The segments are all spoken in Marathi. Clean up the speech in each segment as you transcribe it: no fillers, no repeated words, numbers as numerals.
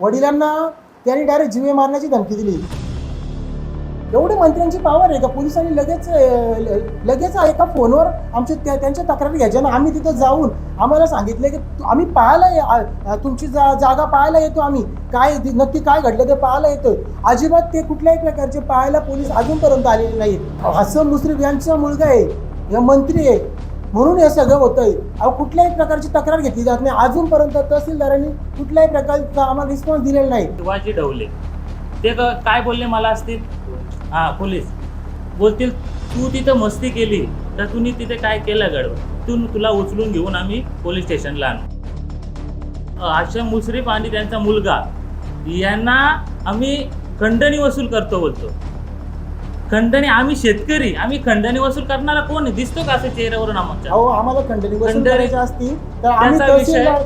वडिलांना त्यांनी डायरेक्ट जीवे मारण्याची धमकी दिली. एवढी मंत्र्यांची पावर आहे का पोलिसांनी लगेच एका फोनवर त्यांच्या तक्रारी घ्यायच्या ना. आम्ही तिथं जाऊन आम्हाला सांगितले की आम्ही पाहायला तुमची जागा पाहायला येतो, आम्ही काय नक्की काय घडलं ते पाहायला येतोय. अजिबात ते कुठल्याही प्रकारचे पाहायला पोलीस अजूनपर्यंत आलेले नाहीत. हसन मुश्रीफ यांचा मुलगा आहे, हे मंत्री आहे म्हणून हे सगळं होतंय. कुठल्याही प्रकारची तक्रार घेतली जात नाही. अजूनपर्यंत तहसीलदारांनी कुठल्याही प्रकारचा आम्हाला रिस्पॉन्स दिलेला नाही. शिवाजी ढवले ते काय बोलले मला असतील, पोलीस बोलतील तू तिथं मस्ती केली तर तुम्ही तिथे काय केलं गडबड, तुला उचलून घेऊन आम्ही पोलीस स्टेशनला आणू. हसन मुश्रीफ आणि त्यांचा मुलगा यांना आम्ही खंडणी वसूल करतो बोलतो. खंडणी आम्ही शेतकरी, आम्ही खंडणी वसूल करणारा कोण आहे दिसतो का असं चेहऱ्यावरून आमच्या? हो, आम्हाला खंडणी वसूल करायची असती तर आम्ही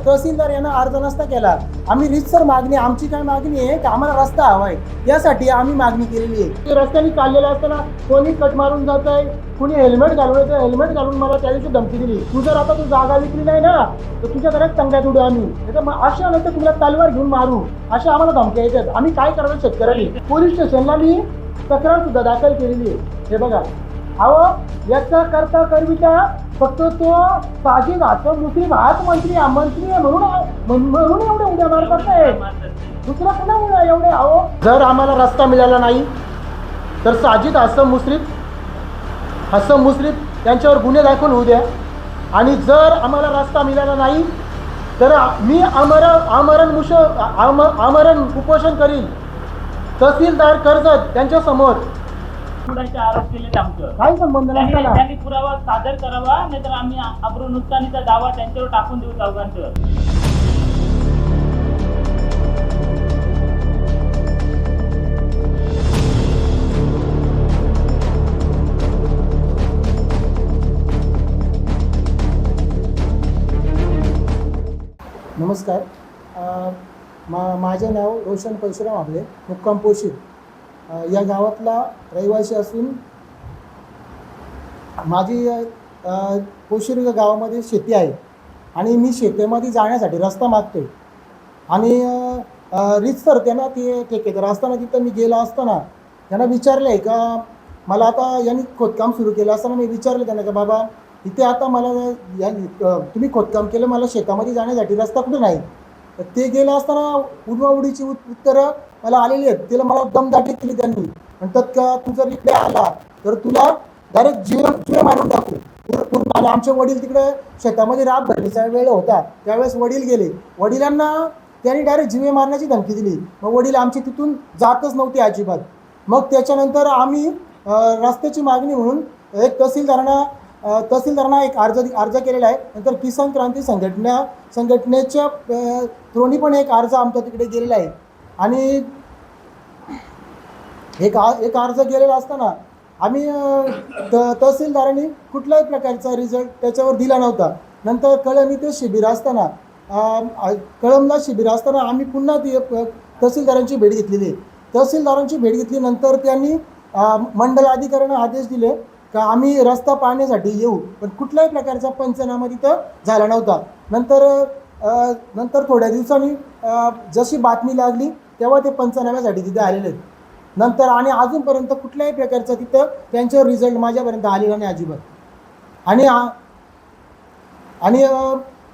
तहसीलदार यांना अर्ज नसता केला. आम्ही रीतसर मागणी, आमची काय मागणी आहे की आम्हाला रस्ता हवाय, यासाठी आम्ही मागणी केलेली आहे. रस्त्याने चाललेला असताना कोणी कट मारून जात आहे, कुणी हेल्मेट घालून येतं, हेल्मेट घालून मला त्या दिवशी धमकी दिली, तू जर आता तू जागा विकली नाही ना तर तुझ्या घरात टंग्यात उडू आम्ही, अशा नंतर तुला तलवार घेऊन मारू, अशा आम्हाला धमक्या येतात. आम्ही काय करणार शेतकऱ्यांनी? पोलीस स्टेशनला मी तक्रार सुद्धा दाखल केलेली आहे. हे बघा, याचा करता करविता फक्त तो साजिद हसन मुश्रीफ हाच मंत्री आहे म्हणून एवढे उड्या मारतात आहे. दुसरा कोणामुळे एवढे? जर आम्हाला रस्ता मिळाला नाही तर साजिद हसन मुश्रीफ यांच्यावर गुन्हे दाखल होऊ द्या. आणि जर आम्हाला रस्ता मिळाला नाही तर मी आमरण उपोषण करीन. तहसीलदार कर्जत त्यांच्या समोर आरोप केले आमचं काय संबंध नाही. त्यांनी पुरावा सादर करावा, नाहीतर आम्ही अब्रू नुकसानीचा दावा त्यांच्यावर टाकून देऊ चौघांच्यावर. नमस्कार, माझे नाव रोशन परशुराम आपले, मुक्काम पोशीर या गावातला रहिवासी असून माझी पोशीर गावामध्ये शेती आहे आणि मी शेतीमध्ये जाण्यासाठी रस्ता मागतो आहे. आणि रीतसर त्यांना ते ठेकेदार असताना तिथं मी गेला असताना त्यांना विचारलं आहे का, मला आता यांनी खोदकाम सुरू केलं असताना मी विचारलं त्यांना का बाबा इथे आता मला तुम्ही खोदकाम केलं, मला शेतामध्ये जाण्यासाठी रस्ता कुठे नाही. तर ते गेलं असताना उडवाउडीची उत्तरं मला आलेली आहेत. तिला मला दमदाटी केली त्यांनी, म्हणतात का तू जर इकडे आला तर तुला डायरेक्ट जीव मारून टाकू. आणि आमचे वडील तिकडे शेतामध्ये राब भरण्याचा वेळ होता, त्यावेळेस वडील गेले. वडिलांना त्यांनी डायरेक्ट जीवे मारण्याची धमकी दिली. मग वडील आमची तिथून जातच नव्हते अजिबात. मग त्याच्यानंतर आम्ही रस्त्याची मागणी म्हणून एक तहसीलदारांना एक अर्ज केलेला आहे. नंतर किसान क्रांती संघटनेच्या थ्रोनी पण एक अर्ज आमच्या तिकडे गेलेला आहे. आणि एक अर्ज गेलेला असताना आम्ही तहसीलदारांनी कुठल्याही प्रकारचा रिझल्ट त्याच्यावर दिला नव्हता. नंतर कळम इथे शिबिर असताना कळमला शिबिर असताना आम्ही पुन्हा ती तहसीलदारांची भेट घेतलेली आहे. तहसीलदारांची भेट घेतल्यानंतर त्यांनी मंडल अधिकाऱ्यांना आदेश दिले का आम्ही रस्ता पाहण्यासाठी येऊ, पण कुठल्याही प्रकारचा पंचनामा तिथं झाला नव्हता. नंतर थोड्या दिवसांनी जशी बातमी लागली तेव्हा ते पंचनाम्यासाठी तिथे आलेले आहेत. नंतर आणि अजूनपर्यंत कुठल्याही प्रकारचा तिथं त्यांच्यावर रिझल्ट माझ्यापर्यंत आलेला नाही अजिबात. आणि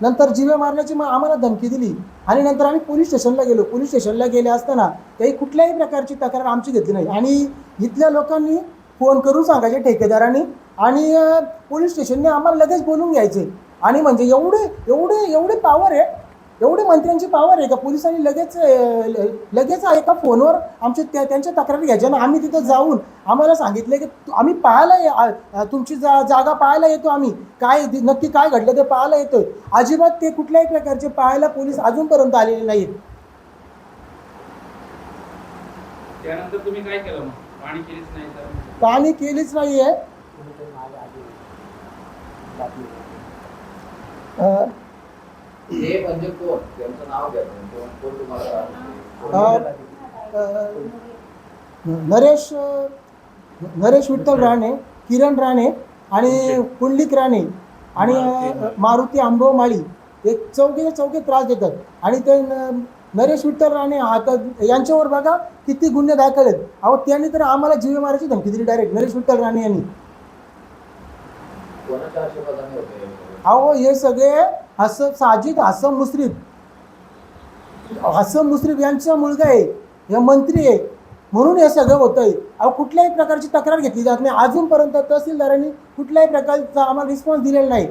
नंतर जीवे मारण्याची आम्हाला धमकी दिली. आणि नंतर आम्ही पोलीस स्टेशनला गेलो. पोलीस स्टेशनला गेले असताना काही कुठल्याही प्रकारची तक्रार आमची घेतली नाही. आणि इथल्या लोकांनी फोन करून सांगायचे ठेकेदारांनी, आणि पोलीस स्टेशनने आम्हाला लगेच बोलून घ्यायचे. आणि म्हणजे एवढे पावर आहे, एवढी मंत्र्यांची पावर आहे का पोलिसांनी लगेच एका फोनवर त्यांच्या तक्रारी घ्यायच्या ना. आम्ही तिथं जाऊन आम्हाला सांगितले की आम्ही पाहायला तुमची जागा पाहायला येतो, आम्ही काय नक्की काय घडलं ते पाहायला येतोय. अजिबात ते कुठल्याही प्रकारचे पाहायला पोलीस अजूनपर्यंत आलेले नाहीत. त्यानंतर तुम्ही काय केलं? मग पाणी केलीच नाहीये. म्हणजे कोण त्यांचं नाव घ्या, कोण तुम्हाला? नरेश विठ्ठल राणे, किरण राणे आणि पुंडलिक राणे आणि मारुती आंबो माळी, हे चौघे त्रास देतात. आणि नरेश विठ्ठल राणे आता यांच्यावर बघा किती गुन्हे दाखल आहेत. अहो त्यांनी तर आम्हाला जीवे मारायची धमकी दिली डायरेक्ट, नरेश विठ्ठल राणे यांनी. कोणाच्या आशीर्वादाने होते? अहो हे सगळे साजिद हसन मुश्रीफ यांचा मुलगा आहे, हे मंत्री आहे, म्हणून हे सगळं होतंय. अहो कुठल्याही प्रकारची तक्रार घेतली जात नाही. अजूनपर्यंत तहसीलदारांनी कुठल्याही प्रकारचा आम्हाला रिस्पॉन्स दिलेला नाही.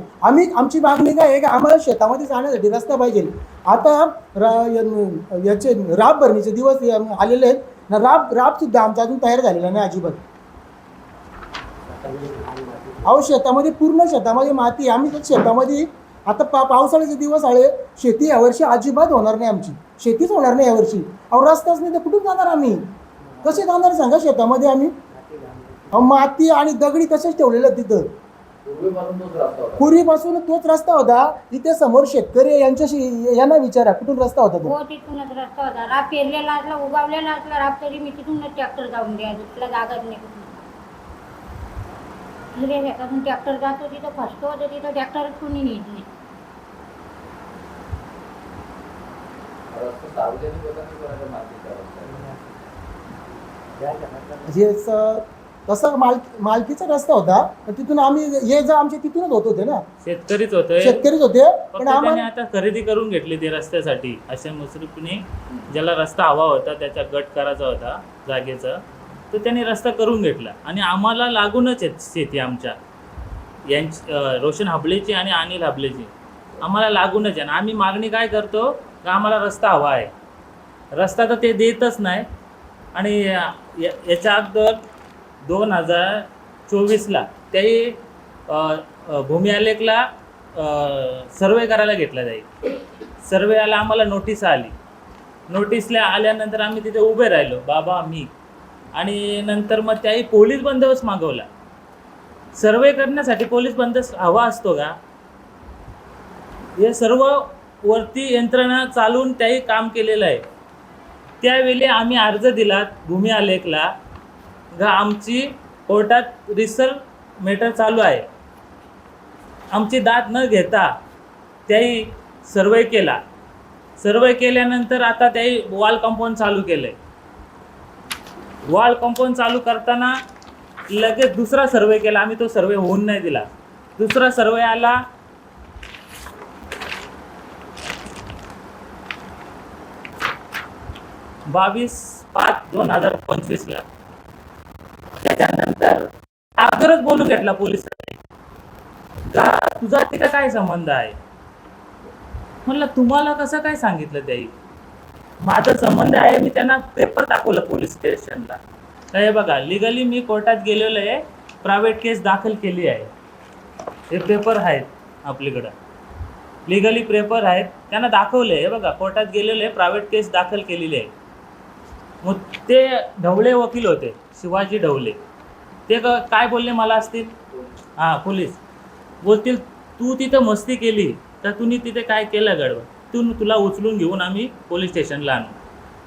आमची मागणी काय आहे की आम्हाला शेतामध्ये जाण्यासाठी रस्ता पाहिजे. आता याचे राब भरणीचे दिवस आलेले आहेत ना, राब सुद्धा आमचा अजून तयार झालेला नाही अजिबात. अहो शेतामध्ये पूर्ण शेतामध्ये माती. आम्ही तर शेतामध्ये आता पावसाळ्याचे दिवस आले, शेती यावर्षी अजिबात होणार नाही, आमची शेतीच होणार नाही यावर्षी. अहो रस्ताच नाही तर कुठून जाणार आम्ही, कसे जाणार सांगा शेतामध्ये आम्ही. माती आणि दगडी तसेच ठेवलेलं तिथं. पूर्वीपासून तोच रस्ता होता. इथे समोर शेतकरी यांच्याशी यांना विचारा कुठून रस्ता होता तो. हो तिथूनच रस्ता होता. राब पेरलेला असला, उगावलेला असला राब तरी मी तिथूनच ट्रॅक्टर जाऊन द्या, दुसऱ्या जागाच नाही कुठून. दुसऱ्या शेतातून ट्रॅक्टर जातो, तिथं फसतो तर तिथं ट्रॅक्टरच कोणी नेत नाही. सार्वजनिक होता की कोणाच्या मालकीचा रस्ता? तसा मालकीचा रस्ता होता. तिथून आम्ही ये जा आमचे तिथूनच होत होते ना, शेतकरीच होते. शेतकरीच होते. फक्त पण त्याने आम्हाला आता खरेदी करून घेतली ती रस्त्यासाठी. अशा मुश्रीफने ज्याला रस्ता हवा होता, त्याचा गट करायचा होता जागेचा, तर त्यांनी रस्ता करून घेतला. आणि आम्हाला लागूनच आहेत शेती आमच्या रोशन हबलेची आणि अनिल हबलेची आम्हाला लागूनच आहे. आणि आम्ही मागणी काय करतो का आम्हाला रस्ता हवा आहे. रस्ता तर ते देतच नाही. आणि याच्या अगोदर 2024ला त्याही भूमी आलेखला सर्वे करायला घेतला जाईल. सर्वेला आम्हाला नोटीस आली. नोटीसला आल्यानंतर आम्ही तिथे उभे राहिलो, बाबा मी, आणि नंतर मग त्याही पोलीस बंदोबस्त मागवला. सर्वे करण्यासाठी पोलीस बंदोबस्त हवा असतो का? हे सर्व वरती यंत्रणा चालून त्याही काम केलेलं आहे. त्यावेळी आम्ही अर्ज दिला भूमी आलेखला का आमची कोर्टात रिसर्च मॅटर चालू आहे. आमची दाद न घेता त्याही सर्वे केला. सर्वे केल्यानंतर आता त्याही वॉल कंपाऊंड चालू केलं आहे. वॉल कंपाऊंड चालू करताना लगेच दुसरा सर्वे केला. आम्ही तो सर्वे होऊन नाही दिला. दुसरा सर्वे आला 22/5/2025ला. त्याच्यानंतर अगोदरच बोलून घेतला पोलिसांनी का तुझा तिथं काय संबंध आहे. म्हणलं तुम्हाला कसं काय सांगितलं त्याही. माझा संबंध आहे. मी त्यांना पेपर दाखवलं पोलीस स्टेशनला. हे बघा लिगली मी कोर्टात गेलेलो आहे, प्रायव्हेट केस दाखल केली आहे. हे पेपर आहेत आपल्याकडं, लिगली पेपर आहेत. त्यांना दाखवले, हे बघा कोर्टात गेलेले प्रायव्हेट केस दाखल केलेली आहे. मग ते ढवळे वकील होते, शिवाजी ढवळे. ते काय बोलले मला असतील, पोलीस बोलतील तू तिथं मस्ती केली तर तुम्ही तिथे काय केलं गडबड, तुला उचलून घेऊन आम्ही पोलीस स्टेशनला आणू.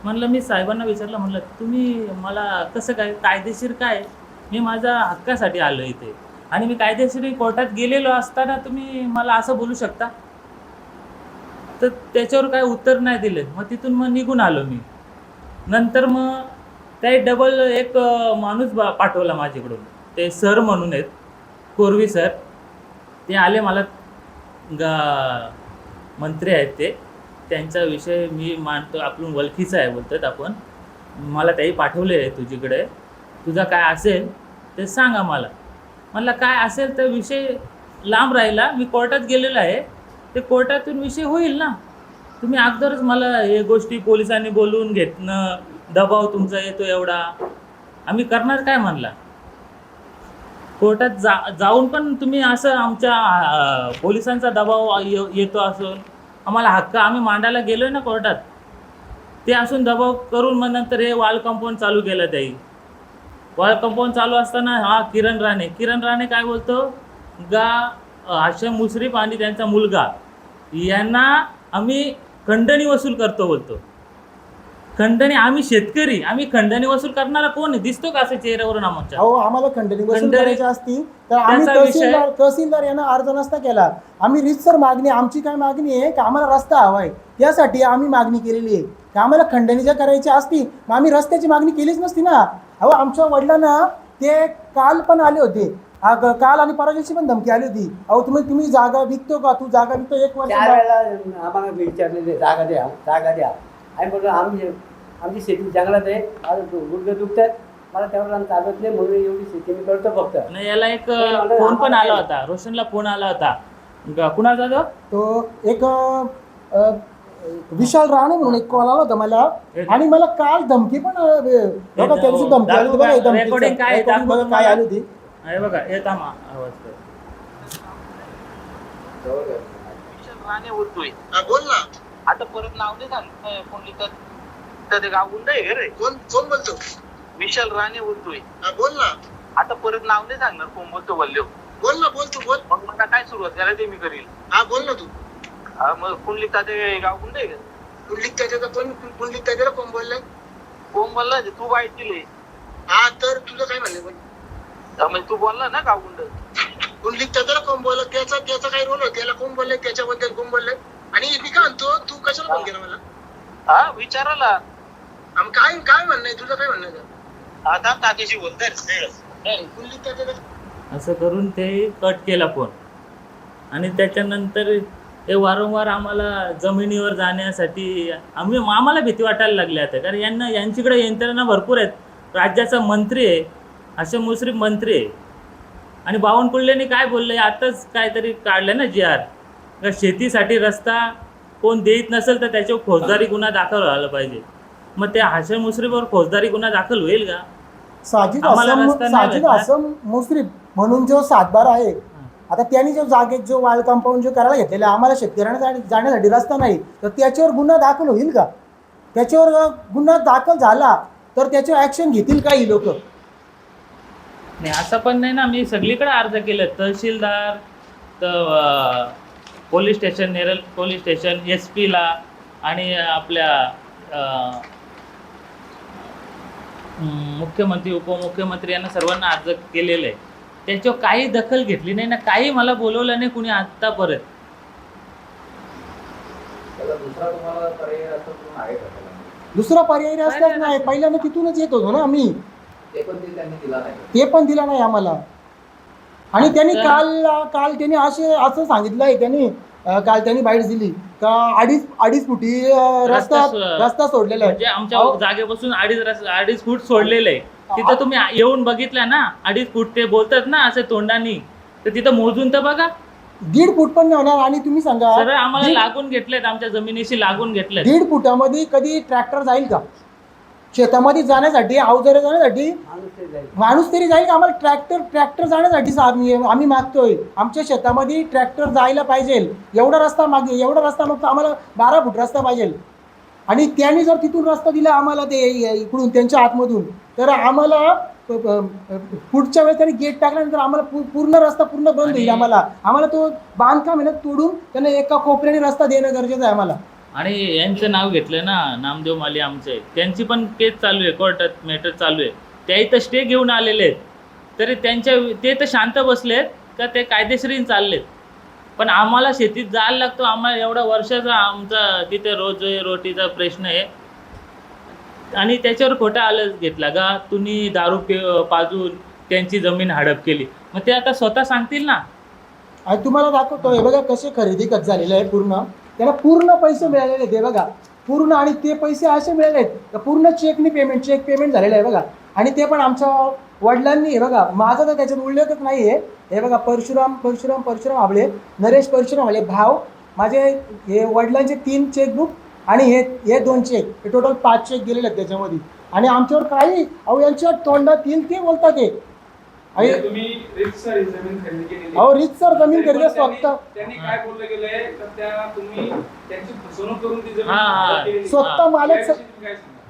म्हणलं मी साहेबांना विचारलं, म्हणलं तुम्ही मला कसं काय कायदेशीर काय, मी माझ्या हक्कासाठी आलो इथे आणि मी कायदेशीर कोर्टात गेलेलो असताना तुम्ही मला असं बोलू शकता. तर त्याच्यावर काय उत्तर नाही दिले. मग तिथून मग निघून आलो मी. नंतर मग ते डबल एक माणूस पाठवला माझ्याकडून, ते सर म्हणून आहेत, कोरवी सर. ते आले मला मंत्री आहेत ते, त्यांचा विषय मी मानतो आपण ओळखीचा आहे बोलतात आपण. मला त्याही पाठवले आहे तुझ्याकडे, तुझा काय असेल ते सांगा मला. म्हणलं काय असेल तर विषय लांब राहिला, मी कोर्टात गेलेलो आहे, ते कोर्टातून विषय होईल ना. तुम्ही अगोदरच मला हे गोष्टी पोलिसांनी बोलवून घेतणं, दबाव तुमचा येतो एवढा, आम्ही करणार काय म्हणला. कोर्टात जाऊन पण तुम्ही असं आमच्या पोलिसांचा दबाव येतो असून आम्हाला हक्क आम्ही मांडायला गेलो आहे ना कोर्टात, ते असून दबाव करून मग नंतर हे वॉल कंपाऊंड चालू केलं. त्याही वॉल कंपाऊंड चालू असताना किरण राणे काय बोलतो गा हसन मुश्रीफ आणि त्यांचा मुलगा यांना आम्ही खंडणी वसूल करतो बोलतो. खंडणी आम्ही शेतकरी, आम्ही खंडणी वसूल करणारा कोण आहे? दिसतो का असं चेहऱ्यावरून आमच्या? अहो आम्हाला खंडणी वसूल खंडणी- करायची असती तर आम्ही त्याचा विषय- तहसीलदार यांना अर्ज नसता केला. आम्ही रीतसर मागणी, आमची काय मागणी आहे की आम्हाला रस्ता हवा आहे, त्यासाठी आम्ही मागणी केलेली आहे. की आम्हाला खंडणी जर करायची असती मग आम्ही रस्त्याची मागणी केलीच नसती ना. अहो आमच्या वडिलांना ते काल पण आले होते, काल आणि परवा दिवशी पण धमकी आली होती. अहो तुम्ही जागा विकतो का, तू जागा विकतो 1 वर्ष. त्यावेळेला आम्हाला विचारलेले जागा द्या जागा द्या. आम्ही बोललो आमची शेती जंगलात आहे, माझं गुडघे दुखतात, मला त्यावर चालत नाही म्हणून एवढी शेती मी करतो फक्त. नाही, याला एक फोन पण आला होता, रोशनला फोन आला होता. कुणाचा तो? तो एक विशाल राणे म्हणून एक कॉल आला होता मला, आणि मला काल धमकी पण बघा त्यांची धमकी आली होती बघा. रेकॉर्डिंग काय recording बघा काय आली होती. आहे बघा, येत आवाज कर. जवळ घ्या. राणे बोलतोय. बोल ना. आता परत नाव नाही सांग कोण लिहितात ते गाव गुंड आहे का रे? कोण कोण बोलतो? विशाल राणे बोलतोय. बोल ना. आता परत नाव नाही सांगणार कोण बोलतो बोललो. बोल ना, बोल तू बोल. मग मला काय सुरुवात करायला ते मी करील. बोल ना तू. मग कोण लिहितात ते गाव गुंड आहे का? पुंडलिक त्याच्याचा कोण लिख त्याच्याला कोण बोललाय? कोण बोलला तू वाईट दिले. तर तुझं काय म्हणलं? म्हणजे तू बोलला ना गाव गुंड. पुंडलिक त्याच्याला कोण बोलला? त्याचा काय रोल होता? त्याला कोण बोललाय? त्याच्याबद्दल कोण बोललाय? आणि मी काय म्हणतो, तू कशाला फोन केला मला? विचाराला. काय म्हणणं आहे तुझं? काय म्हणणं आहे? आता तात्याशी बोलताय. पुंडलिक त्याच्याला असं करून ते कट केला फोन. आणि त्याच्यानंतर हे वारंवार आम्हाला जमिनीवर जाण्यासाठी आम्हाला भीती वाटायला लागली आता. कारण यांच्याकडे यंत्रणा भरपूर आहेत. राज्याचा मंत्री आहे, असे मुश्रीफ मंत्री आहे. आणि बावनकुळेंनी काय बोलले, आताच काहीतरी काढलं ना GR, का शेतीसाठी रस्ता कोण देत नसेल तर त्याच्यावर फौजदारी गुन्हा दाखल व्हायला पाहिजे. मग त्या हाशम मुश्रीफवर फौजदारी गुन्हा दाखल होईल का? साजिद आम्हाला रस्ता नाही साजिद भेटला. आसम मुश्रीफ म्हणून जो 7/12 आहे, आता त्यांनी जो जागेत जो वाळ कंपाऊंड जो करायला घेतलेला, आम्हाला शेतकऱ्यांना जाण्यासाठी रस्ता नाही, तर त्याच्यावर गुन्हा दाखल होईल का? त्याच्यावर गुन्हा दाखल झाला तर त्याच्यावर ॲक्शन घेतील का ही लोक? नाही, असं पण नाही ना. मी सगळीकडे अर्ज केले, तहसीलदार, तर police station, Neral police station, SP ला, आणि आपल्या मुख्यमंत्री, उपमुख्यमंत्री यांना सर्वांना अर्ज केलेला आहे. त्याच्यावर काही दखल घेतली नाही ना, काही मला बोलवलं नाही कुणी आत्तापर्यंत. त्याला दुसरा तुम्हाला पर्याय असं कोण आहे का त्याला? दुसरा पर्याय रस्ताच नाही. पहिल्यांदा तिथूनच येत होतो ना आम्ही, ते पण ते त्यांनी दिला नाही. ते पण दिला नाही आम्हाला. आणि त्यांनी काल त्यांनी असं सांगितलं आहे, काल त्यांनी बाईट दिली का अडीच फुटी रस्ता सोडलेला आहे. म्हणजे आमच्या जागेपासून 2.5 फूट सोडलेलं आहे. तिथं तुम्ही येऊन बघितलं ना, 2.5 फूट ते बोलतात ना असं तोंडानी, तर तिथं मोजून तर बघा, 1.5 फूट पण नाही होणार. आणि तुम्ही सांगा, सरळ आम्हाला लागून घेतलेत, आमच्या जमिनीशी लागून घेतलेत. 1.5 फुटामध्ये कधी ट्रॅक्टर जाईल का? शेतामध्ये जाण्यासाठी, अवजारे जाण्यासाठी माणूस तरी जाईल का? आम्हाला ट्रॅक्टर जाण्यासाठी आम्ही मागतोय. आमच्या शेतामध्ये ट्रॅक्टर जायला पाहिजे, एवढा रस्ता मागतो. आम्हाला 12 फूट रस्ता पाहिजे. आणि त्यांनी जर तिथून रस्ता दिला आम्हाला, ते इकडून त्यांच्या आतमधून, तर आम्हाला पुढच्या वेळेस त्यांनी गेट टाकल्यानंतर आम्हाला पूर्ण रस्ता पूर्ण बंद होईल. आम्हाला तो बांधकाम आहे ना तोडून त्यांना एका कोपऱ्याने रस्ता देणं गरजेचं आहे आम्हाला. आणि यांचं नाव घेतलं ना, नामदेव माली आमचे, त्यांची पण केस चालू आहे, कोर्टात मॅटर चालू आहे. त्या इथं स्टे घेऊन आलेले आहेत, तरी ते तर शांत बसलेत का ते कायदेशीर चाललेत. पण आम्हाला शेतीत जायला लागतो. आम्हाला एवढा वर्षाचा आमचा तिथे रोजीरोटीचा प्रश्न आहे. आणि त्याच्यावर खोटा आलं घेतला का, तुम्ही दारू पाजून त्यांची जमीन हडप केली. मग ते आता स्वतः सांगतील ना. आणि तुम्हाला दाखवतोय बघा कसे खरेदी खत झालेले आहे. त्यांना पूर्ण पैसे मिळालेले आहेत बघा, पूर्ण. आणि ते पैसे असे मिळाले आहेत पूर्ण चेक पेमेंट झालेलं आहे बघा. आणि ते पण आमच्या वडिलांनी हे बघा, माझा तर त्याच्यात उल्लेखच नाही आहे. हे बघा, परशुराम आबळे, नरेश परशुराम आबळे भाव माझे, हे वडिलांचे 3 चेकबुक आणि हे 2 चेक, हे टोटल 5 चेक गेलेले आहेत त्याच्यामध्ये. आणि आमच्यावर काही यांच्या तोंडात येईल ते बोलतात ते. तुम्ही रीतसर जमीन खरेदी केली. अहो रीतसर जमीन खरेदी स्वतः त्यांनी काय बोललं गेलंय तर तुम्ही त्यांची फसवणूक करून ती जमीन स्वतः मालक,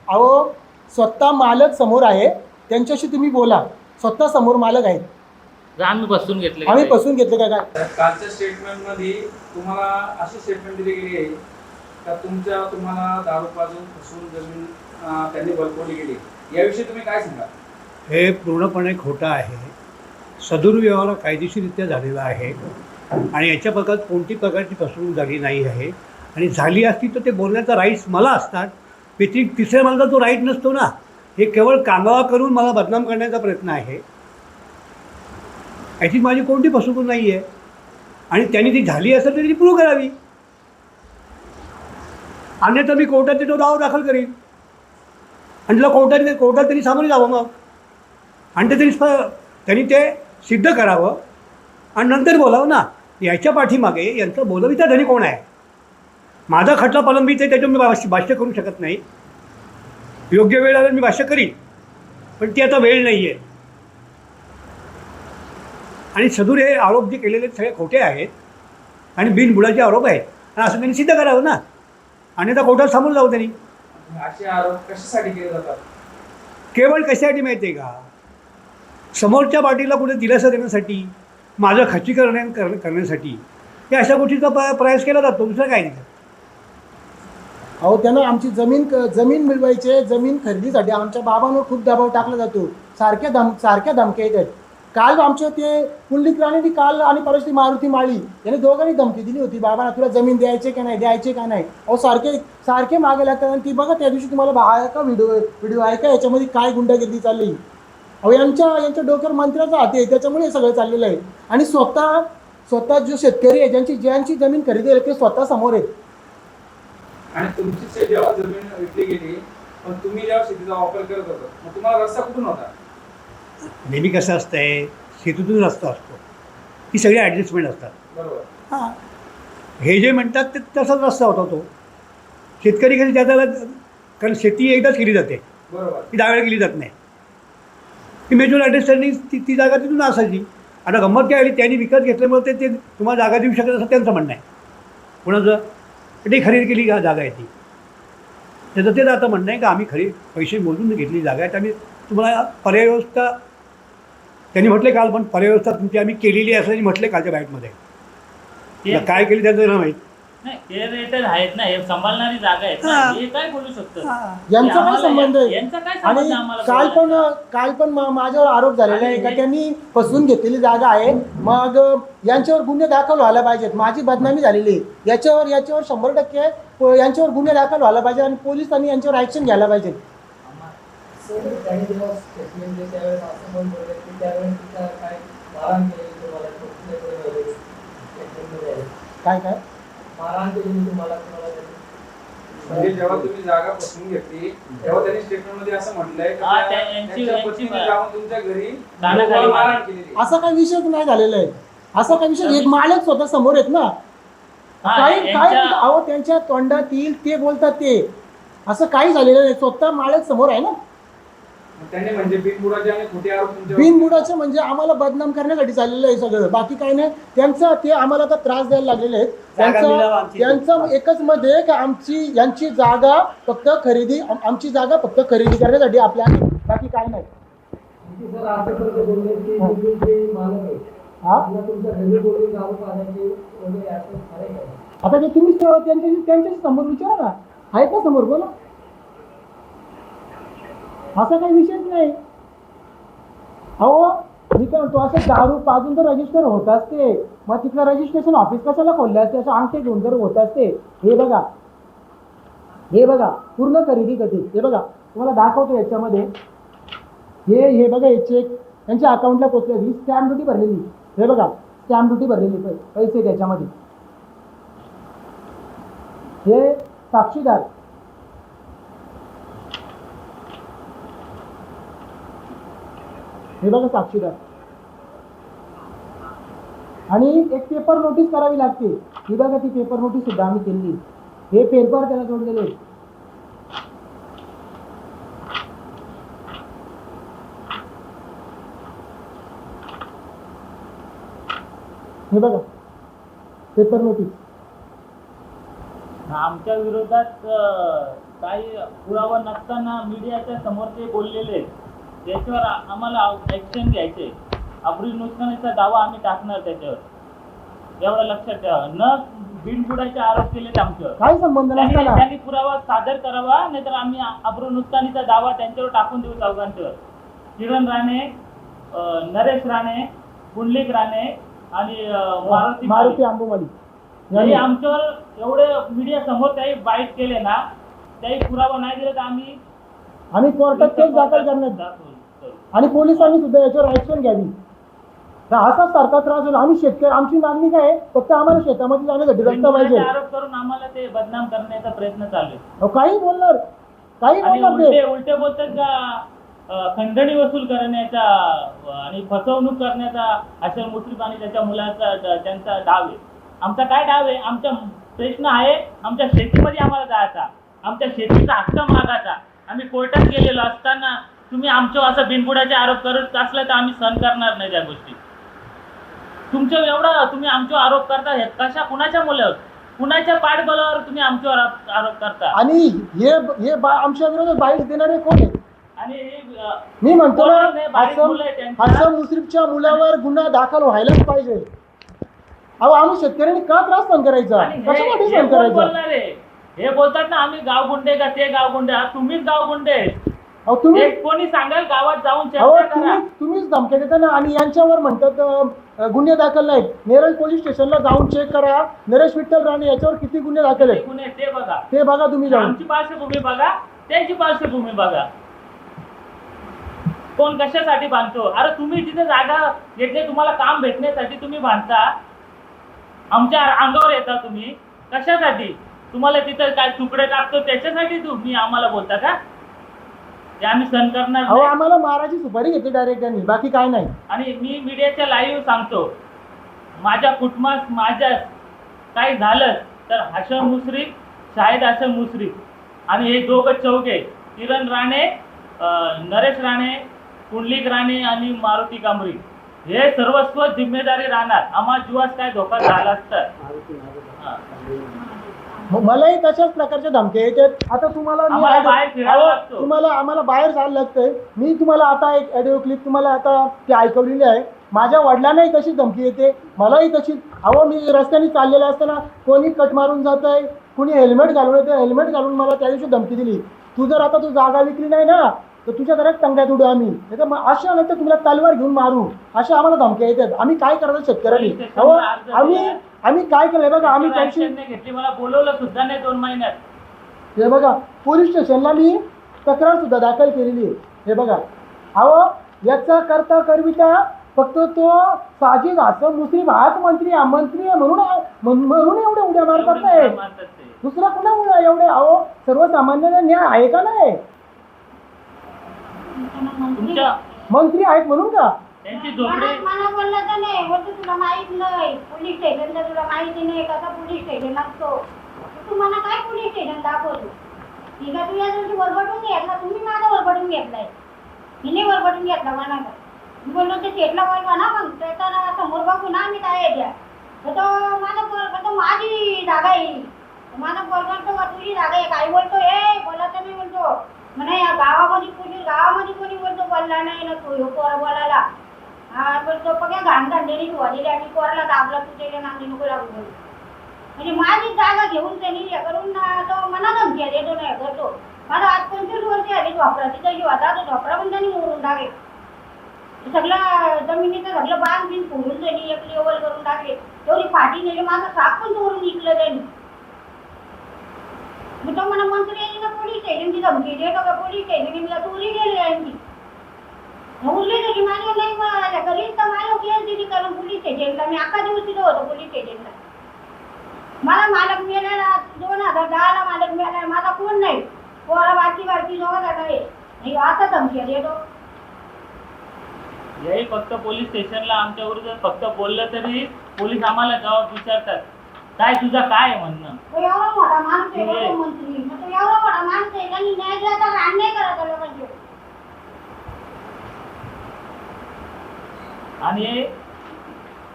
अहो स्वतः मालक समोर आहे, त्यांच्याशी तुम्ही बोला. स्वतः समोर मालक आहेत. आम्ही फसवून घेतले काय? कालच्या स्टेटमेंट मध्ये तुम्हाला अशी स्टेटमेंट दिली गेली आहे का तुम्हाला दारू पाजून फसवून जमीन त्यांनी बलपोटी केली, याविषयी तुम्ही काय सांगा? हे पूर्णपणे खोटं आहे. सदुर्व्यवहार कायदेशीररित्या झालेला आहे आणि याच्या प्रकारात कोणती प्रकारची फसवणूक झाली नाही आहे. आणि झाली असती तर ते बोलण्याचा राईट्स मला असतात, व्यतिरिक्त तिसऱ्या माणसाला तो राईट नसतो ना. हे केवळ कांगावा करून मला बदनाम करण्याचा प्रयत्न आहे. याची माझी कोणती फसवणूक नाही आहे. आणि त्यांनी ती झाली असेल तरी ती प्रूव्ह करावी, अन्यथा मी कोर्टात तो दावा दाखल करीन आणि तिला कोर्टात त्यांनी सामोरे जावं मग, आणि ते त्यांनी ते सिद्ध करावं आणि नंतर बोलावं ना. याच्या पाठीमागे यांचं बोलविता धनी कोण आहे? माझा खटला प्रलंबित आहे, त्याच्यावर मी भाष्य करू शकत नाही. योग्य वेळ आल्यावर मी भाष्य करीन, पण ती आता वेळ नाही आहे. आणि सदूर हे आरोप जे केलेले सगळे खोटे आहेत आणि बिनबुडाचे आरोप आहेत, आणि असं त्यांनी सिद्ध करावं ना, अन्यथा कोर्टात सामोरं जावं त्यांनी. असे आरोप कशासाठी केले जातात? केवळ कशासाठी माहिती आहे का? समोरच्या पार्टीला कुठे दिलासा देण्यासाठी, माझं खच्चीकरण करण्यासाठी हे अशा गोष्टीचा प्रयास केला जातो. दुसरं काय नाही. अहो त्यांना आमची जमीन मिळवायची, जमीन खरेदीसाठी आमच्या बाबांवर खूप दबाव टाकला जातो. सारख्या धमक्या येतात. काल आमच्या ते पुंडलिक राणेंनी काल आणि परत मारुती माळी यांनी दोघांनी धमकी दिली होती, बाबांना तुला जमीन द्यायचे का नाही. अहो सारखे मागे लागतात. आणि ती बघा त्या दिवशी तुम्हाला ऐका व्हिडिओ ऐका, याच्यामध्ये काय गुंडागिरी चालली. अहो यांच्या डोक्यावर मंत्र्याचा हात आहे, त्याच्यामुळे हे सगळं चाललेलं आहे. आणि स्वतः जो शेतकरी आहे, ज्यांची जमीन खरेदी आहे ते स्वतः समोर आहेत. आणि तुमची जेव्हा जमीन विकली गेली, पण तुम्ही जेव्हा शेतीचा वापर करत होता, मग तुम्हाला रस्ता कुठून होता? नेहमी कसं असतंय, शेतीतून रस्ता असतो, ही सगळी ॲडजस्टमेंट असतात. बरोबर. हां, हे जे म्हणतात ते तसाच रस्ता होता तो. शेतकरी कधी त्याला, कारण शेती एकदाच केली जाते, बरोबर, ती 10 वेळा केली जात नाही. ती मेजर अंडरस्टँडिंग ती जागा तिथून असायची. आता गंमत काय आली, त्यांनी विकत घेतल्यामुळे ते तुम्हाला जागा देऊ शकत असं त्यांचं म्हणणं आहे. कोणाचं? ती खरेदी केली का जागा आहे ती, त्याचं तेच आता म्हणणं आहे का आम्ही पैसे मोजून घेतली जागा आहे, आम्ही तुम्हाला पर्याय व्यवस्था, त्यांनी म्हटले काल, पण पर्याय व्यवस्था तुमची आम्ही केलेली असल्याने म्हटले कालच्या बाईटमध्ये. काय केली त्याचं ना माहीत नाही. ते रेटर आहेत ना, हे सांभाळणारी जागा आहेत ना, हे काय बोलू शकतं? यांचा काय संबंध आहे? यांचा काय संबंध आणि आम्हाला? काल पण माझ्यावर आरोप झालेला आहे का त्यांनी फसवून घेतलेली जागा आहे, मग यांच्यावर गुन्हे दाखल व्हायला पाहिजेत. माझी बदनामी झालेली आहे, याच्यावर 100% यांच्यावर गुन्हे दाखल व्हायला पाहिजे आणि पोलिसांनी यांच्यावर ॲक्शन घ्यायला पाहिजे. काय म्हणजे जेव्हा तुम्ही जागा फसवून घेतली, तेव्हा त्यांनी स्टेटमेंटमध्ये असं म्हटलंय की त्यांच्या पत्नीने जाऊन तुमच्या घरी मारहाण केलेली. असा काही विषयच नाही झालेला आहे. असा काही विषय, एक मालक स्वतः समोर आहेत ना. काय अहो त्यांच्या तोंडात येईल ते बोलतात ते, असं काही झालेलं नाही. स्वतः मालक समोर आहे ना. त्यांनी म्हणजे बिनबुडाचे आणि खोटे आरोप तुमच्यावर. बिनबुडाचं म्हणजे आम्हाला बदनाम करण्यासाठी चाललेलं आहे सगळं, बाकी काही नाही. ते आम्हाला आता त्रास द्यायला लागलेले आहेत. त्यांचं एकच मत आहे की यांची जागा फक्त खरेदी, आमची जागा फक्त खरेदी करण्यासाठी आपल्या, बाकी काही नाही. आता ते तुम्ही त्यांच्याशी समोर विचारा ना, आहे का समोर, बोला. असा काही विषयच नाही. अहो मी काय म्हणतो, असं दारू पाजून तर रजिस्टर होत असते, मग तिथलं रजिस्ट्रेशन ऑफिस कशाला खोलले असते? असं अंगठे घेऊन जर होत असते. हे बघा पूर्ण खरेदी कधी, हे बघा तुम्हाला दाखवतो याच्यामध्ये. हे बघा, हे चेक त्यांच्या अकाउंटला पोचलेली, स्टॅम्प ड्युटी भरलेली. हे बघा स्टॅम्प ड्युटी भरलेली, पैसे त्याच्यामध्ये. हे साक्षीदार, हे बघा साक्षीदार. आणि एक पेपर नोटीस करावी लागते. ही बघा ती पेपर नोटीस सुद्धा आम्ही केली. हे पेपर त्याला जोडलेले. हे बघा पेपर नोटीस. आमच्या विरोधात काही पुरावा नसताना मीडियाच्या समोर ते बोललेले, त्याच्यावर आम्हाला ॲक्शन घ्यायचे. अब्रू नुकसानीचा दावा आम्ही टाकणार त्याच्यावर, एवढं लक्षात ठेवा. न बिनबुडाचे आरोप केले आमच्यावर. काही संबंध नसताना त्यांनी पुरावा सादर करावा, नाहीतर आम्ही अब्रू नुकसानीचा दावा त्यांच्यावर टाकून देऊ चौघांच्यावर. किरण राणे, नरेश राणे, पुंडलिक राणे आणि मारुती आंबोमाली हे आमच्यावर एवढे मीडिया समोर त्याही बाईट केले ना, त्याही पुरावा नाही दिला तर आम्ही कोर्टात केस दाखल करण्यात आणि पोलिसांनी सुद्धा याच्यावर ऍक्शन घ्यावी. तर असाच सारखा त्रास होईल. आम्ही शेतकरी, आमची मागणी काय आहे, फक्त आम्हाला शेतामध्ये जाण्यासाठी रस्ता पाहिजे. आरोप करून आम्हाला ते बदनाम करण्याचा प्रयत्न चालू आहे. काही बोलणार आणि ते उलटे बोलतात का खंडणी वसूल करण्याचा आणि फसवणूक करण्याचा अशा मुश्रीफ आणि त्याच्या मुलाचा त्यांचा डाव आहे. आमचा काय डाव आहे? आमचा प्रश्न आहे आमच्या शेतीमध्ये आम्हाला जायचा, आमच्या शेतीचा हक्क मागायचा. आम्ही कोर्टात गेलेलो असताना तुम्ही आमच्यावर असं बिनबुडाचे आरोप करत असला तर आम्ही सहन करणार नाही त्या गोष्टी. तुमच्या एवढा तुम्ही आमच्यावर आरोप करता, हे कशा कुणाच्या मुलावर, कुणाच्या पाठबळावर तुम्ही आमच्यावर आरोप करता? आणि हे आमच्या विरोधात बाईट देणारे कोण आहे? आणि मी म्हणतो ना, त्यांच्या असं मुश्रीफच्या मुलावर गुन्हा दाखल व्हायलाच पाहिजे. अहो, आम्ही शेतकऱ्यांनी का त्रास सहन करायचा, कशासाठी सहन करायचा? बोलणार आहे हे बोलतात ना आम्ही गाव गुंडे का ते गाव गुंडे. तुम्हीच गाव गुंडे. अहो, तुम्ही कोणी सांगाल गावात जाऊन चर्चा करा. तुम्हीच धमक्या देता ना. आणि यांच्यावर म्हणतात गुन्हे दाखल नाहीत. नेरळ पोलीस स्टेशनला जाऊन चेक करा, नरेश विठ्ठल राणे याच्यावर किती गुन्हे दाखल आहेत गुन्हे ते बघा, ते बघा तुम्ही जाऊन. आमची पार्श्वभूमी बघा, त्यांची पार्श्वभूमी बघा. कोण कशासाठी बांधतो? अरे तुम्ही तिथे जागा घेतली, तुम्हाला काम भेटण्यासाठी तुम्ही बांधता, आमच्या अंगावर येता तुम्ही कशासाठी? तुम्हाला तिथं काय तुकडे टाकतो त्याच्यासाठी तुम्ही आम्हाला बोलता का? ते आम्ही सहन करणार अहो, नाही. आम्हाला माराची सुपारी घेतली डायरेक्ट त्यांनी, बाकी काय नाही. आणि मी मीडियाच्या लाईव्ह सांगतो, माझ्या कुटुंबात माझ्या काही झालं तर हसन मुश्रीफ, शाहिद हसन मुश्रीफ आणि हे दोघं चौघे, किरण राणे, नरेश राणे, पुंडलिक राणे आणि मारुती कांबरी, हे सर्वस्व जिम्मेदारी राहणार. आम्हाला जीवास काय धोका झाला असता. मलाही तशाच प्रकारच्या धमक्या येतात. आता तुम्हाला आम्हाला बाहेर जायला लागतंय. मी तुम्हाला आता एक ऑडिओ क्लिप तुम्हाला आता ती ऐकवलेली आहे. माझ्या वडिलांनाही तशीच धमकी येते, मलाही तशीच. अहो, मी रस्त्याने चाललेला असताना कोणी कट मारून जात आहे, कुणी हेल्मेट घालून येतं, हेल्मेट घालून मला त्या दिवशी धमकी दिली, तू जर आता तू जागा विकली नाही ना तर तुझ्या घरात टंग्यात उडू आम्ही, अशा नाही तर तुम्हाला तलवार घेऊन मारू, अशा आम्हाला धमक्या येतात. आम्ही काय करायचं शेतकऱ्यांनी? अहो, आम्ही काय केलंय बघा, आम्ही त्यांची घेतली, मला बोलवलं सुद्धा नाही 2 महिन्यात. हे बघा, पोलीस स्टेशनला मी तक्रार सुद्धा दाखल केलेली आहे. हे बघा, अहो, याचा करता करविता फक्त तो साजिद हसन मुश्रीफ हाच मंत्री आहे म्हणून एवढे उड्या मारतात नाही. दुसरा कुणामुळे एवढे? अहो, सर्वसामान्यांना न्याय आहे का नाही? मंत्री आहेत म्हणून का? त्यांची झोपडी मला बोललं तर नाही, बोलतो तुला माहित नाही पोलीस स्टेशनला, तुला माहिती नाही कसा पोलीस स्टेशन असतो. तू मला काय पोलीस स्टेशन दाखवतो? ठीक आहे, तुझ्या तुमची वरबडून घेतला, तुम्ही माझा वरबडून घेतलाय, हिने वरबडून घेतला मला. मी बोललो ते शेटला वळवा ना, मग त्याचा समोर बघू ना आम्ही काय येत्या. तर तो माझा पोरगा, तो माझी जागा आहे, माझा पोरगा तो तुझी जागा आहे. काय बोलतो? हे बोलत नाही म्हणतो म्हणे, या गावामध्ये कोणी बोलतो बोलला नाही ना तो पोर बोलायला. हा बोलतो बघा घाण घाललेली धुवालेली आणि पोराला दाबला, तू त्याच्या नांदी नको लागू बोल. म्हणजे माझी जागा घेऊन त्यांनी हे करून तो मला धमक्या देतो नाही करतो. माझा आज 25 वर्ष आली झोपडा, तिथं जीव आता तो झोपडा पण त्यांनी मोडून टाकले. सगळं जमिनीचं सगळं बांध बिन फोडून त्यांनी एक लेवल करून टाकले. तेवढी फाटी नेली, माझं साप पण तोडून निघलं त्यांनी. मग तो म्हणा मंत्री ना पोलीस स्टेशनची धमकी देतो का? पोलीस स्टेशन मला चोरी गेली यांची उरली तरी माझ्या नाही, माझ्या घरी तर माझ्या केस दिली कारण पोलीस स्टेशनला. मी अख्खा दिवस तिथं होतो पोलीस स्टेशनला. मला मालक मिळाला 2010ला मालक मिळाला, माझा कोण नाही. पोरा बाकी 2 आहे. आता धमक्या देतो. हे फक्त पोलीस स्टेशनला आमच्या विरुद्ध फक्त बोललं तरी पोलीस आम्हाला जबाब विचारतात, काय तुझा काय म्हणणं? तो एवढा मोठा माणूस आहे मंत्री, मग तो एवढा मोठा माणूस आहे, त्यांनी न्याय दिला तर अन्याय करायचा लोकांचे. आणि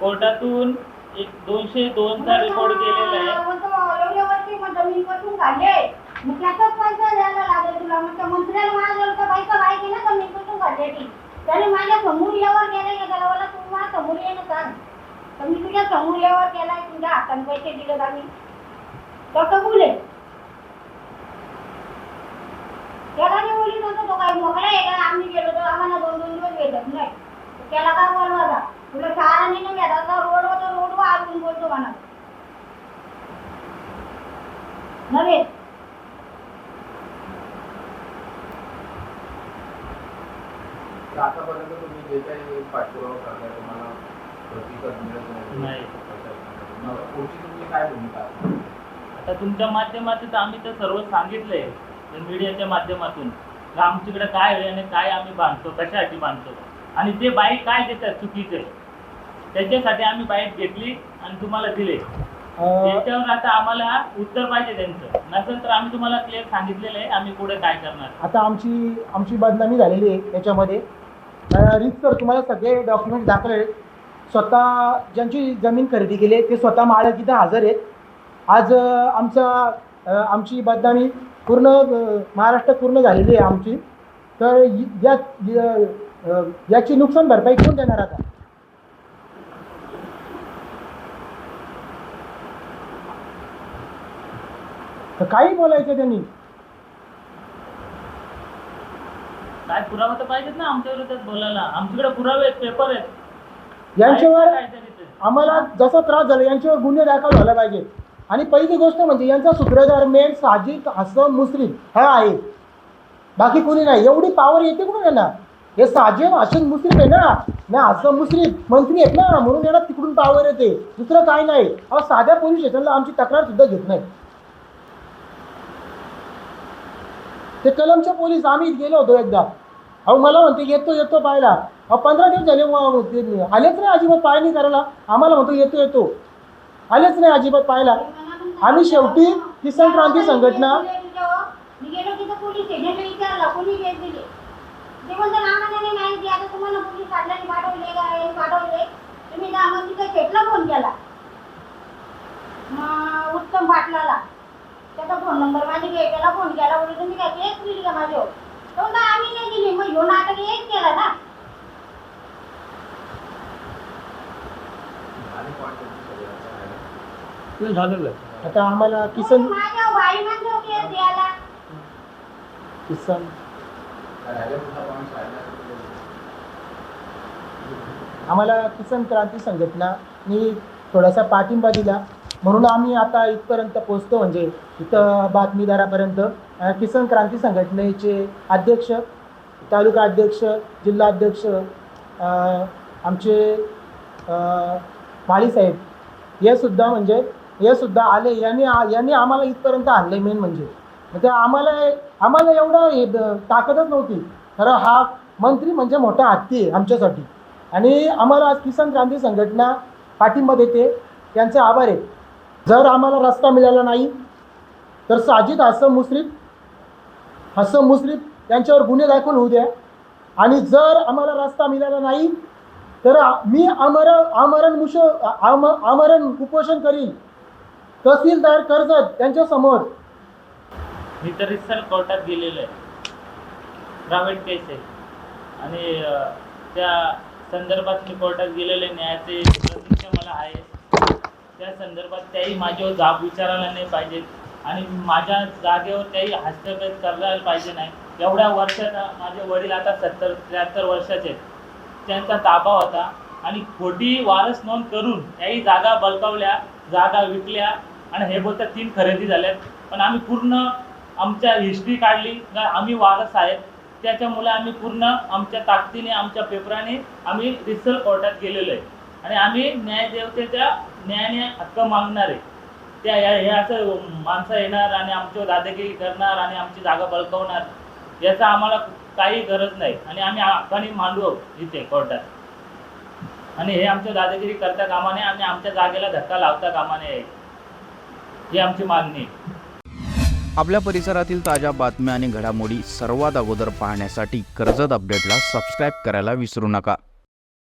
कोर्टातून एक 202चा रिपोर्ट केलेला आहे. एवढ्या वर्षी मग जमीन कसून काढले, मग त्याचाच पैसा द्यायला लागेल तुला. मग त्या मंत्र्याला माझ्या पैसा पाहिजे ना जमीन कसून काढण्याची. त्याने माझ्या समोर यावर गेले का त्याला मला तू माझ्या समोर येणं सांग. तर मी तुझ्या समोरल्यावर केलाय, तुझ्या हाताने पैसे दिलेत आम्ही, तर कबूल आहे. त्याला जे बोलली नव्हतं तो काही मोकळा आहे का? आम्ही गेलो तर आम्हाला 2-2 दिवस भेटत नाही. त्याला काय बोलवायचा? तुला शहराने नाही भेटायचा, रोडवर तर रोडवर आलून बोलतो म्हणा नव्हे. आतापर्यंत तुम्ही जे काही पाठपुरावा करताय तुम्हाला प्रतिसाद मिळत नाही. मग पुढची तुमची काय भूमिका आहे? आता तुमच्या माध्यमातून आम्ही तर सर्व सांगितलंय मीडियाच्या माध्यमातून का आमच्याकडे काय आहे आणि काय आम्ही बांधतो, कशासाठी बांधतो, आणि ते बाईट काय देतात चुकीचे, त्याच्यासाठी आम्ही बाईट घेतली आणि तुम्हाला दिले. त्याच्यावर आता आम्हाला उत्तर पाहिजे त्यांचं, नसेल तर आम्ही तुम्हाला क्लिअर सांगितलेलं आहे आम्ही पुढे काय करणार. आता आमची बदनामी झालेली आहे याच्यामध्ये. रीतसर तुम्हाला सगळे डॉक्युमेंट दाखवले. स्वतः ज्यांची जमीन खरेदी केली आहे ते स्वतः मालक इथं हजर आहेत. आज आमची बदनामी पूर्ण महाराष्ट्रात पूर्ण झालेली आहे आमची. तर याची नुकसान भरपाई कोण देणार आता? तर काही बोलायचं त्यांनी. काय पुरावा तर पाहिजेत ना आमच्या विरोधात बोलायला. आमच्याकडे पुरावे आहेत, पेपर आहेत. यांच्यावर काय तरी ते. आम्हाला जसा त्रास झाला यांच्यावर गुन्हे दाखल झाला पाहिजे. आणि पहिली गोष्ट म्हणजे यांचा सूत्रधार मेन साजिद हसन मुश्रीफ हा आहे, बाकी कोणी नाही. एवढी पावर येते कुठून यांना? हे साजिद हसन मुश्रीफ आहे ना हसन मुश्रीफ मंत्री आहेत ना, म्हणून यांना तिकडून पावर येते, दुसरं काय नाही. अहो साध्या पोलीस स्टेशनला आमची तक्रार सुद्धा घेत नाही. ते कलमचे पोलीस आम्ही गेलो होतो एकदा. अहो मला म्हणते येतो पाहायला. 15 दिवस झाले आलेच नाही अजिबात पाहणी करायला. आम्हाला म्हणतो येतो आलेच नाही अजिबात पाहायला. आम्ही शेवटी किसान क्रांती संघटना मी गेलो तिथं पोलीस स्टेशनला विचारला कोणी केस दिले. ते म्हणतात आम्हाला नाही माहिती, आता तुम्हाला पोलीस काढल्याने पाठवले तुम्ही आम्हाला तिथं शेटला फोन केला, उत्तम पाटलाला. त्याचा फोन नंबर माझी त्याला फोन केला, बोलले तुम्ही काय केस दिली का माझ्यावर? तो का आम्ही नाही दिली. मग ह्यो नाटक हेच केला ना. आता आम्हाला किसान माझ्या वाई माणसं केस द्यायला. किसान आम्हाला किसान क्रांती संघटनानी थोडासा पाठिंबा दिला, म्हणून आम्ही आता इथपर्यंत पोहोचतो. म्हणजे इथं बातमीदारापर्यंत किसान क्रांती संघटनेचे अध्यक्ष, तालुका अध्यक्ष, जिल्हा अध्यक्ष आमचे माळीसाहेब हे सुद्धा आले. यांनी आम्हाला इथपर्यंत आणलं. मेन म्हणजे आम्हाला एवढं ताकदच नव्हती. खरं हा मंत्री म्हणजे मोठा हत्ती आहे आमच्यासाठी. आणि आम्हाला आज किसान क्रांती संघटना पाठिंबा देते, त्यांचे आभार आहेत. जर आम्हाला रस्ता मिळाला नाही तर साजिद हसन मुश्रीफ यांच्यावर गुन्हे दाखल होऊ द्या. आणि जर आम्हाला रस्ता मिळाला नाही तर मी आमरण उपोषण करीन तहसीलदार कर्जत यांच्यासमोर. मी तर रिसर्च कोर्टात गेलेलो आहे, प्रायव्हेट केस आहे आणि त्या संदर्भात मी कोर्टात गेलेले, न्यायाचे प्रतीक्षा मला आहे. त्या संदर्भात त्याही माझ्यावर जाब विचारायला नाही पाहिजेत आणि माझ्या जागेवर त्याही हस्तक्षेप करायला पाहिजे नाही. एवढ्या वर्षाचा माझे वडील आता 73 वर्षाचे, त्यांचा ताबा होता आणि खोटी वारस नोंद करून त्याही जागा बळकावल्या, जागा विकल्या आणि हे बोलतात 3 खरेदी झाल्यात. पण आम्ही पूर्ण आमच्या हिस्ट्री काढली, आम्ही वारस आहेत. त्याच्यामुळे आम्ही पूर्ण आमच्या ताकदीने, आमच्या पेपराने आम्ही रिसर्च कोर्टात गेलेलो आहे आणि आम्ही न्यायदेवतेच्या न्यायाने हक्क मागणार आहे. त्या हे असं माणसं येणार आणि आमच्यावर दादागिरी करणार आणि आमची जागा बळकावणार, याचा आम्हाला काही गरज नाही. आणि आम्ही हक्काने मांडू इथे कोर्टात. आणि हे आमच्या दादागिरी करता कामा नये, आम्ही आमच्या जागेला धक्का लावता कामा नये, ही आमची मागणी आहे. आपल्या परिसरातील ताज्या बातम्या आणि घडामोडी सर्वात अगोदर पाहण्यासाठी कर्जत अपडेटला सबस्क्राईब करायला विसरू नका.